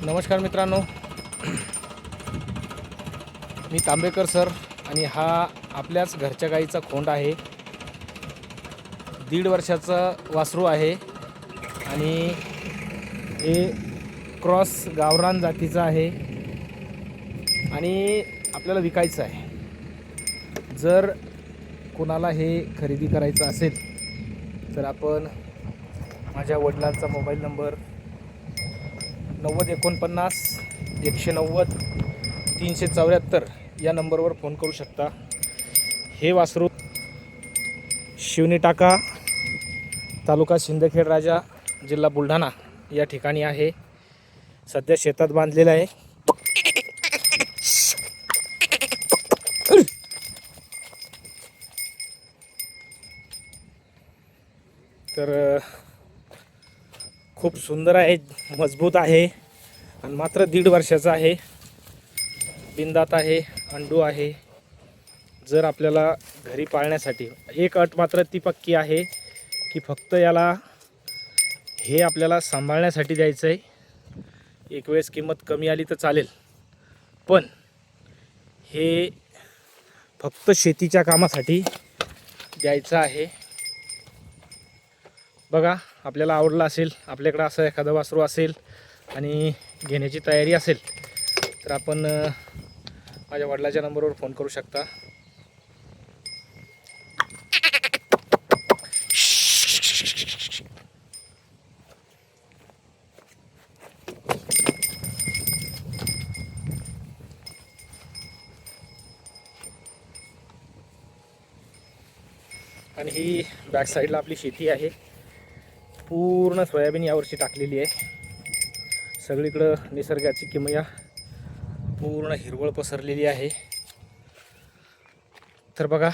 नमस्कार मित्रांनो, मी तांबेकर सर आणि हा आपल्याच घरच्या गाईचा खोंड आहे. 1.5 वर्षाचा वासरू आहे आणि हे क्रॉस गावरान जातीचं आहे आणि आपल्याला विकायचं आहे. जर कोणाला हे खरेदी करायचं असेल तर आपण माझ्या वडिलांचा मोबाईल नंबर 9049 190 374 या नंबरवर फोन करू शकता. हे वासरू शिवनी टाका, तालुका शिंदखेड राजा, जिल्हा बुलढाणा या ठिकाणी आहे. सध्या शेतात बांधलेलं आहे. तर खूप सुंदर आहे, मजबूत आहे आणि मात्र 1.5 वर्षाचा आहे. बिनदात आहे, अंडू आहे. जर आपल्याला घरी पाळण्यासाठी एक अट मात्र ती पक्की आहे की फक्त याला हे आपल्याला सांभाळण्यासाठी द्यायचं आहे. एक वेळेस किंमत कमी आली तर चालेल, पण हे फक्त शेतीच्या कामासाठी द्यायचं आहे. बघा, आपल्याला आवडलं असेल, आपल्याकडं असं एखादं वासरू असेल आणि घेण्याची तयारी असेल तर आपण माझ्या वडिलाच्या नंबरवर फोन करू शकता. आणि ही बॅक साईडला आपली शेती आहे. पूर्ण सोयाबीन यावर्षी टाकलेली आहे. सगळीकडं निसर्गाची किमया पूर्ण हिरवळ पसरलेली आहे. तर बघा,